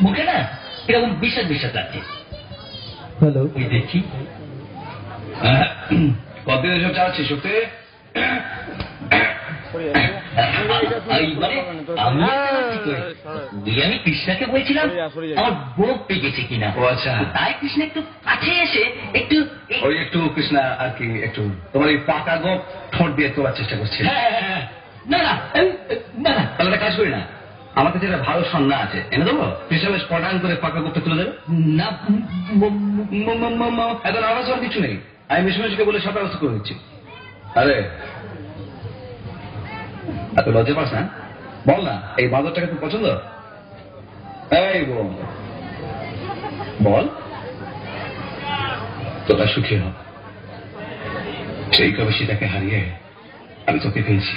মুখে না এরকম বিশ্বাস বিশ্বাস লাগছে। হ্যালো, দেখি কতদিন এসব চালাচ্ছি সত্যি। আমি কৃষ্ণাকে বলছিলাম আমার বউ পেকেছে কিনা। ও আচ্ছা, তাই কৃষ্ণ একটু কাছে এসে একটু ওই একটু কৃষ্ণা আর কি একটু তোমার এই পাকা গোপ ঠোঁট দিয়ে তোলার চেষ্টা করছি। না না না না, তাহলে কাজ করি না, আমার কাছে একটা ভালো সন্ধ্যা আছে, এনে দেবো। হিসাবে স্পটান করে পাকা গোপটা তুলে দেবে না। এত নার্ভাস হওয়ার কিছু নেই, আমি মিশমিশকে বলে সব ব্যবস্থা করে দিচ্ছি। আরে এত লজ্জা পাস না, বল না এই বাজারটাকে তোর পছন্দ? এই বল, তোরা সুখী হ। সেই কবে সেটাকে হারিয়ে আমি তোকে পেয়েছি।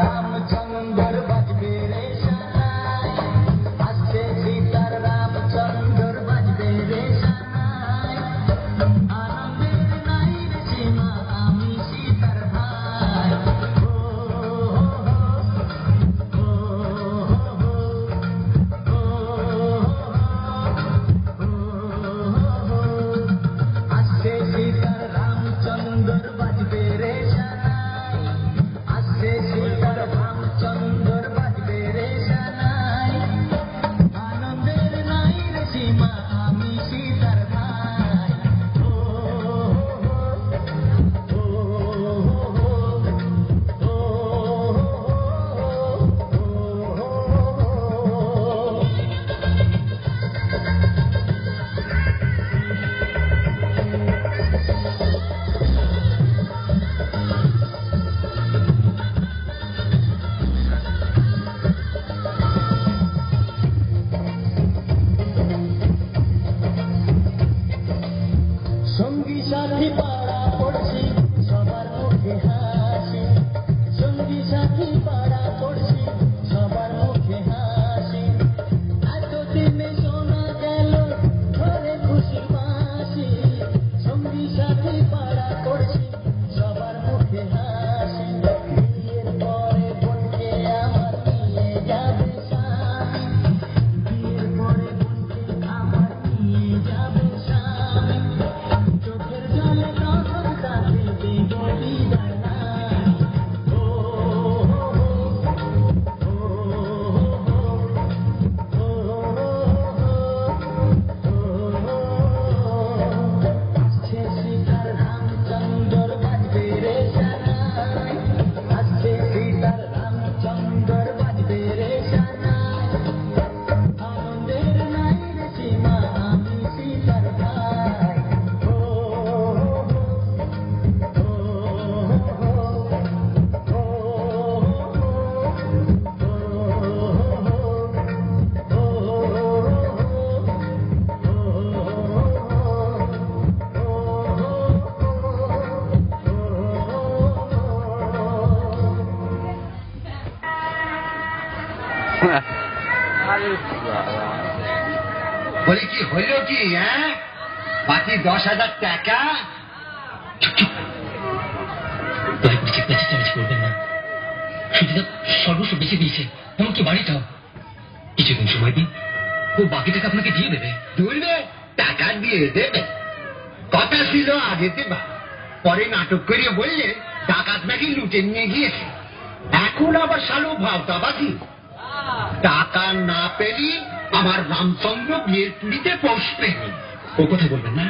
রামচন্দ্র বাজবে রে সানাই, আসছে সীতার বলি কি হইল কি? হ্যাঁ, বাকি 10,000 টাকা। করবেন না, সুচিতা সর্বস্ব বেঁচে দিয়েছে, এমনকি বাড়িটাও। কিছুদিন সময় দিন, ও বাকি টাকা আপনাকে দিয়ে দেবে। তুলবে টাকা দিয়ে দেবে? কথা ছিল আগে দেবা, পরে নাটক করিয়ে বললে ডাকাত নাকি লুটে নিয়ে গিয়েছে। এখন আবার শালো ভাওতাবাজি। টাকা না পেলি আমার রামচন্দ্র বিয়ের পিড়িতে বসবে। ও কথা বলবেন না,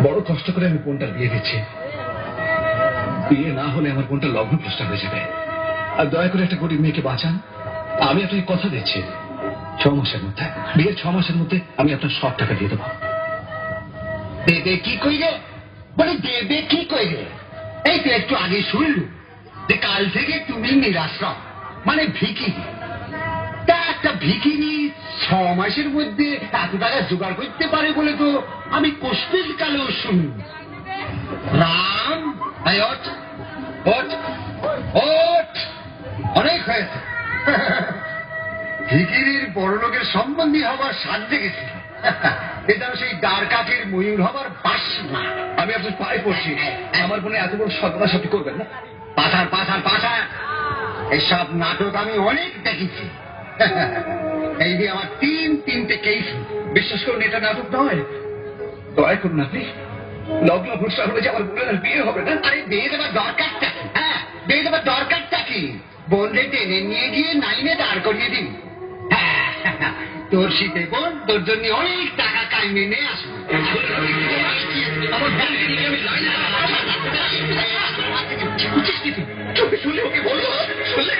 বড় কষ্ট করে আমি বোনটার বিয়ে দিচ্ছি। বিয়ে না হলে আমার বোনটা লগ্ন প্রস্তাব হয়ে যাবে। আর দয়া করে একটা গরিব মেয়েকে বাঁচান। আমি আপনাকে কথা দিচ্ছি, 6 মাসের মধ্যে, বিয়ের 6 মাসের মধ্যে আমি আপনার সব টাকা দিয়ে দেবো। দেবে কি কইরে? বলে দেবে কি কইরে? এই তো একটু আগে শুনলু যে কাল থেকে তুমি নিরাশ্রম, মানে ভিখিরি। তা একটা ভিখিরি 6 মাসের মধ্যে এত টাকা জোগাড় করতে পারে বলে তো আমি কোষ্ঠের কালেও শুনি। রাম, ওঠ ওঠ ওঠ, অনেক হয়েছে। ভিখিরির বড় লোকের সম্বন্ধী হবার স্বাদ দেখেছি। এটাও সেই দ্বারকাঠের ময়ূর হবার বাসনা। আমি আপনার পায়ে পড়ছি, আমার বোনে এত বড় সর্বনাশ আপনি করবেন না। পাঠার পাঠার পাঠা, এসব নাটক আমি অনেক দেখেছি। এই যে আমার 3 কেস। বিশ্বাস করুন, এটা নাটক নয়। দয়া করুন আপনি, লগ্ন প্রস্তাব হলে যে আমার বোনের আর বিয়ে হবে না। আরে বিয়ে দেবার দরকারটা কি? হ্যাঁ, বিয়ে দেবার দরকারটা কি? বোনকে টেনে নিয়ে গিয়ে নাইনে দাঁড় করিয়ে দিন। হ্যাঁ, তোর শীতে বোন তোর জন্য অনেক টাকা কাইমে নিয়ে আসবে। আমার বোনকে নিয়ে আমি লাইনে শুনলে ওকে বললো, শুনলে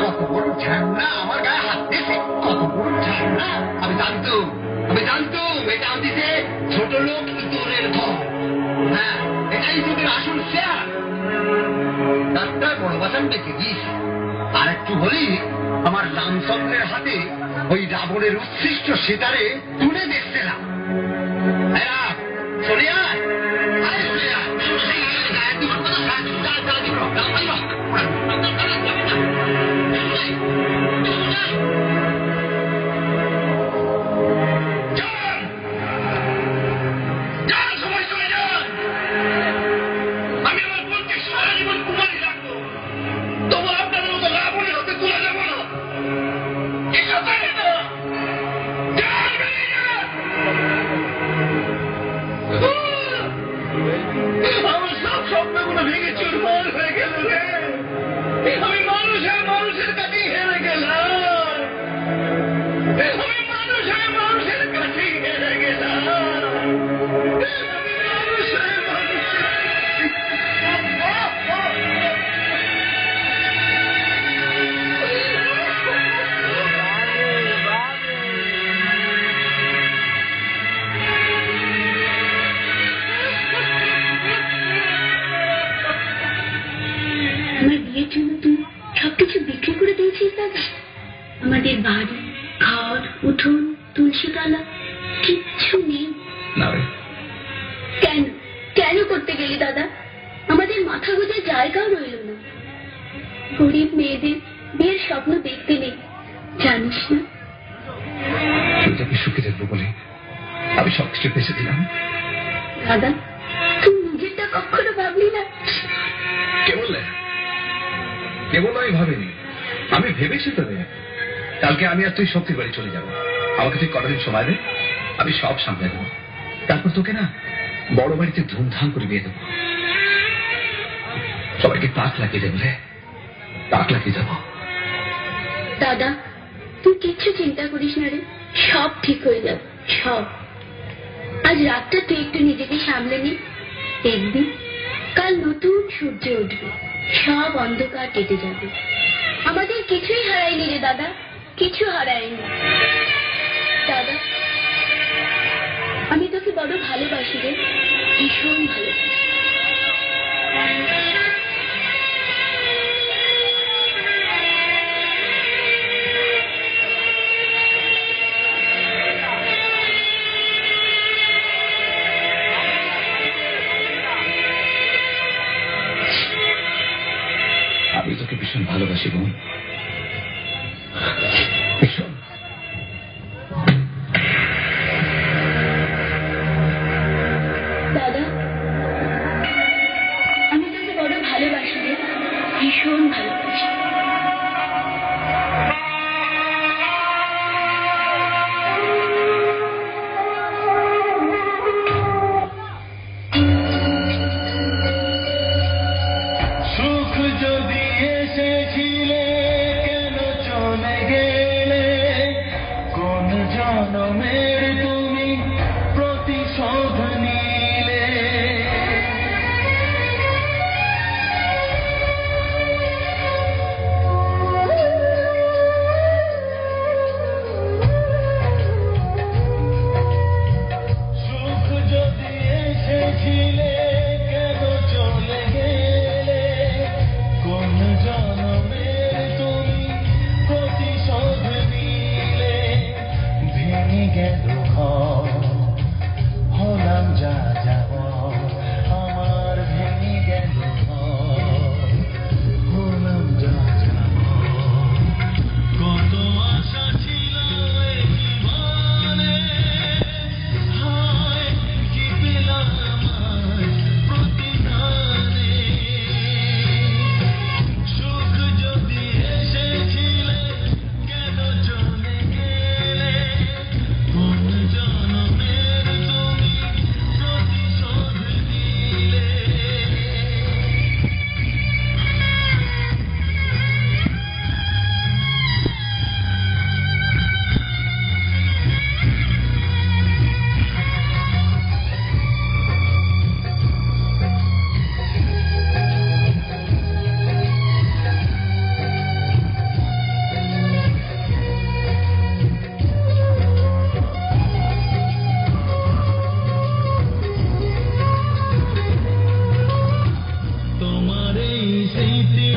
কত বড় ঝান্না আমার গায়ে হাত দিয়েছে, কত বড় ঝান্না। আমি জানতুম এটা দিতে ছোট লোক ইঁদুরের ঘর। হ্যাঁ, এটাই তোদের আসল শেয়ার। ডাক্তার বড় বাসান বেঁচে গিয়েছে। আর একটু হলেই আমার রামচন্দ্রের হাতে ওই রাবণের উচ্ছিষ্ট সেতারে তুলে দেখছিলাম। চলে আয়, মানুষের কাছে হেরে গেলাম। আমার বিয়ের জন্য তুই সবকিছু বিক্রি করে দিয়েছিস দাদা? আমাদের বাড়ি, ঘর, উঠোন, তুলসীতলা কিচ্ছু নেই। না রে। কেন কেন করতে গেলি দাদা? আমাদের মাথা গোজার জায়গাও রইল না। গরিব মেয়েদের বিয়ের স্বপ্ন দেখতে নেই, জানিস না? তুই তোকে সুখে দেখবো বলে আমি সবকিছু বেঁচে দিলাম। দাদা, তুই নিজেরটা কখনো ভাবলি না? কে বললে? কেবল আমি ভাবিনি, আমি ভেবেছি তো রে। কালকে আমি আর তুই শক্তির বাড়ি চলে যাবো। আমাকে তুই কতদিন সময় দে, আমি সব সামলে দেবো। তারপর তোকে না বড় বাড়িতে ধুমধাম করে বিয়ে দেবো। সবাইকে তাক লাগিয়ে দেবো রে, তাক লাগিয়ে দেবো। দাদা, তুই কিচ্ছু চিন্তা করিস না রে, সব ঠিক হয়ে যাবে, সব। আজ রাতটা তুই একটু নিজেকে সামলে নি, দেখবি কাল নতুন সূর্য উঠবে, সব অন্ধকার কেটে যাবে। আমাদের কিছুই হারায়নি রে দাদা, কিছু হারায়নি। দাদা, আমি তোকে বড় ভালোবাসি রে, ভীষণ ভালোবাসি। আমি তোকে ভীষণ ভালোবাসি বোন। ভীষণ ভালোবাসি। সুখ যদি এসেছিলে কেন চলে গেলে, কোন জনমের তুমি প্রতিশোধ নিলে। সুখ যদি এসেছিলে কেন চলে গেলে, কোন জনমের তুমি প্রতিশোধ নিলে। ভেঙে গেল ঘর, হলাম যা যাওয়ার, আমার ভেঙে গেল ঘর, হলাম যা যাওয়ার। কত আশা ছিল এই জীবনে, হায় কি পেলাম আজ প্রতিদানে। সুখ যদি এসেছিলে কেন চলে গেলে, কোন জনমের তুমি প্রতিশোধ নিলে। তোমার এই স্মৃতি